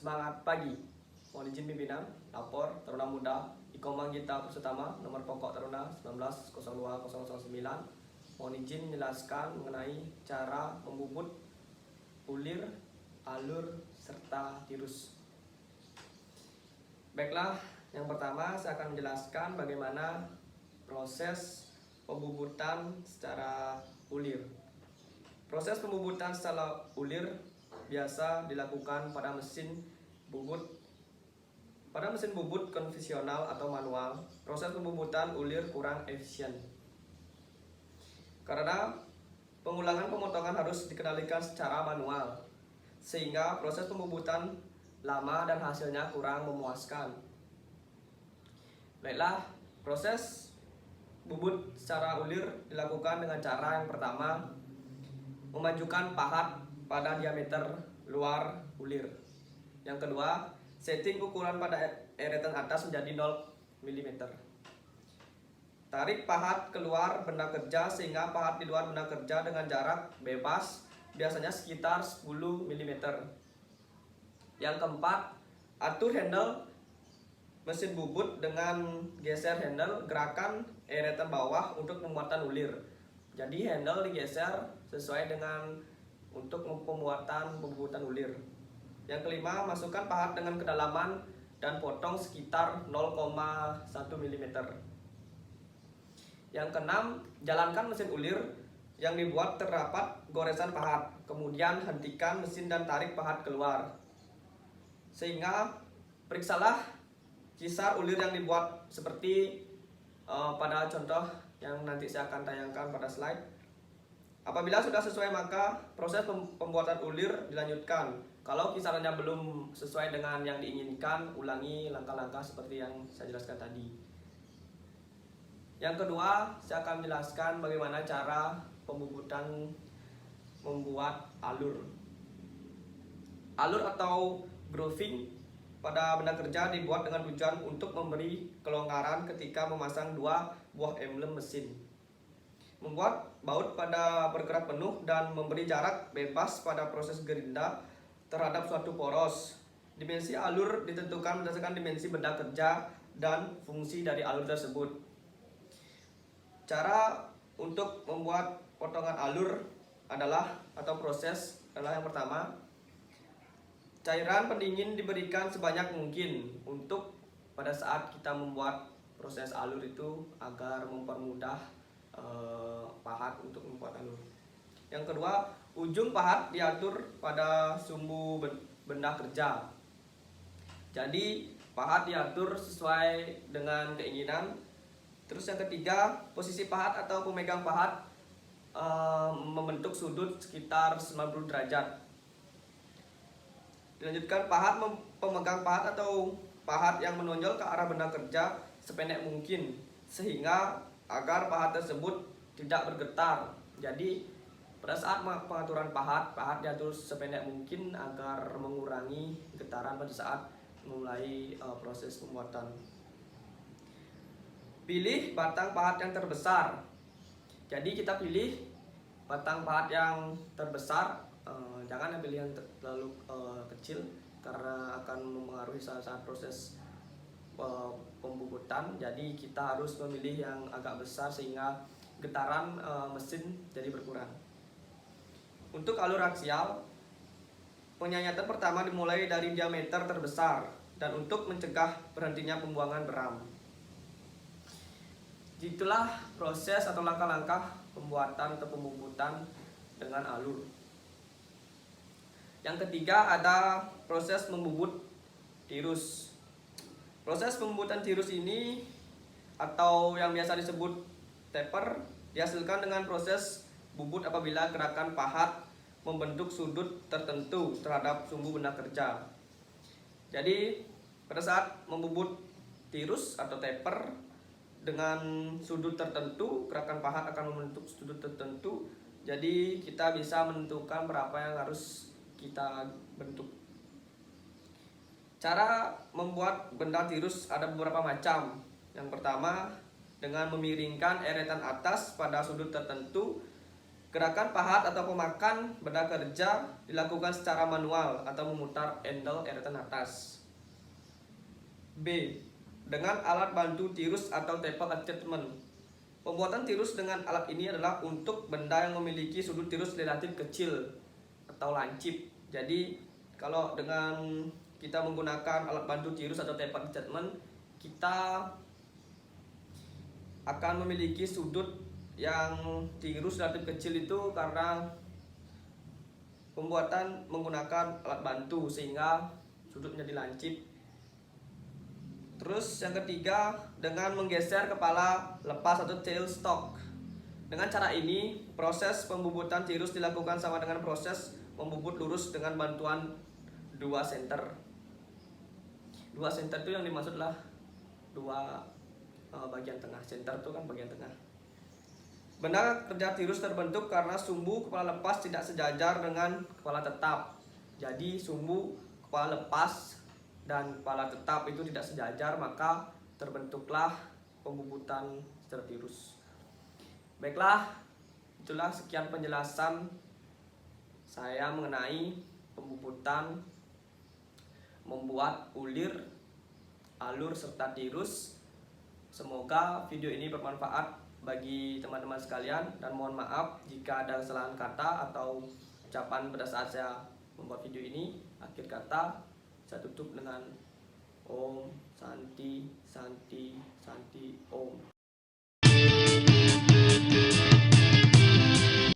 Semangat pagi. Mohon izin pimpinan, lapor Taruna Muda Ikomang Gita Persutama, nomor pokok Taruna 19020009. Mohon izin menjelaskan mengenai cara membubut ulir, alur, serta tirus. Baiklah, yang pertama saya akan menjelaskan bagaimana proses pembubutan secara ulir. Proses pembubutan secara ulir biasa dilakukan pada mesin bubut. Pada mesin bubut konvensional atau manual, proses pembubutan ulir kurang efisien. Karena pengulangan pemotongan harus dikendalikan secara manual, sehingga proses pembubutan lama dan hasilnya kurang memuaskan. Baiklah, proses bubut secara ulir dilakukan dengan cara yang pertama, memajukan pahat pada diameter luar ulir. Yang kedua, setting ukuran pada eretan atas menjadi 0 mm. Tarik pahat keluar benda kerja sehingga pahat di luar benda kerja dengan jarak bebas biasanya sekitar 10 mm. Yang keempat, atur handle mesin bubut dengan geser handle gerakan eretan bawah untuk pembuatan ulir. Jadi handle digeser sesuai dengan untuk pembuatan ulir. Yang kelima, masukkan pahat dengan kedalaman dan potong sekitar 0,1 mm. Yang keenam, jalankan mesin ulir yang dibuat terdapat goresan pahat. Kemudian hentikan mesin dan tarik pahat keluar. Sehingga periksalah kisar ulir yang dibuat seperti pada contoh yang nanti saya akan tayangkan pada slide. Apabila sudah sesuai maka proses pembuatan ulir dilanjutkan. Kalau kisarannya belum sesuai dengan yang diinginkan, ulangi langkah-langkah seperti yang saya jelaskan tadi. Yang kedua, saya akan menjelaskan bagaimana cara pembubutan membuat alur. Alur atau grooving pada benda kerja dibuat dengan tujuan untuk memberi kelonggaran ketika memasang dua buah emblem mesin, membuat baut pada bergerak penuh dan memberi jarak bebas pada proses gerinda terhadap suatu poros. Dimensi alur ditentukan berdasarkan dimensi benda kerja dan fungsi dari alur tersebut. Cara untuk membuat potongan alur atau proses adalah yang pertama, cairan pendingin diberikan sebanyak mungkin untuk pada saat kita membuat proses alur itu agar mempermudah pahat untuk membuat alur. Yang kedua, ujung pahat diatur pada sumbu benda kerja. Jadi pahat diatur sesuai dengan keinginan. Terus yang ketiga, posisi pahat atau pemegang pahat membentuk sudut sekitar 90 derajat. Dilanjutkan, pemegang pahat atau pahat yang menonjol ke arah benda kerja sependek mungkin sehingga agar pahat tersebut tidak bergetar. Jadi pada saat pengaturan pahat diatur sependek mungkin agar mengurangi getaran pada saat memulai proses pembuatan. Pilih batang pahat yang terbesar. Jadi kita pilih batang pahat yang terbesar, jangan pilih yang terlalu kecil karena akan mempengaruhi saat proses pembubutan. Jadi kita harus memilih yang agak besar sehingga getaran mesin jadi berkurang. Untuk alur aksial, penyayatan pertama dimulai dari diameter terbesar dan untuk mencegah berhentinya pembuangan beram. Itulah proses atau langkah-langkah pembuatan atau pembubutan dengan alur. Yang ketiga ada proses membubut tirus. Proses pembubutan tirus ini atau yang biasa disebut taper dihasilkan dengan proses bubut apabila gerakan pahat membentuk sudut tertentu terhadap sumbu benda kerja. Jadi pada saat membubut tirus atau taper dengan sudut tertentu, gerakan pahat akan membentuk sudut tertentu. Jadi kita bisa menentukan berapa yang harus kita bentuk. Cara membuat benda tirus ada beberapa macam. Yang pertama, dengan memiringkan eretan atas pada sudut tertentu Gerakan pahat atau pemakan benda kerja dilakukan secara manual atau memutar handle eretan atas. B. Dengan alat bantu tirus atau taper attachment. Pembuatan tirus dengan alat ini adalah untuk benda yang memiliki sudut tirus relatif kecil atau lancip. Jadi kalau dengan kita menggunakan alat bantu tirus atau taper attachment, kita akan memiliki sudut yang tirus relatif kecil itu karena pembuatan menggunakan alat bantu sehingga sudutnya dilancip. Terus yang ketiga, dengan menggeser kepala lepas atau tail stalk. Dengan cara ini, proses pembubutan tirus dilakukan sama dengan proses membubut lurus dengan bantuan dua senter. Dua senter itu yang dimaksud adalah dua bagian tengah. Senter itu kan bagian tengah. Benda kerja tirus terbentuk karena sumbu kepala lepas tidak sejajar dengan kepala tetap. Jadi sumbu kepala lepas dan kepala tetap itu tidak sejajar, maka terbentuklah pembubutan secara tirus. Baiklah, itulah sekian penjelasan saya mengenai pembubutan membuat ulir, alur serta tirus. Semoga video ini bermanfaat bagi teman-teman sekalian, dan mohon maaf jika ada kesalahan kata atau ucapan pada saat saya membuat video ini. Akhir kata saya tutup dengan Om Santi Santi Santi Om.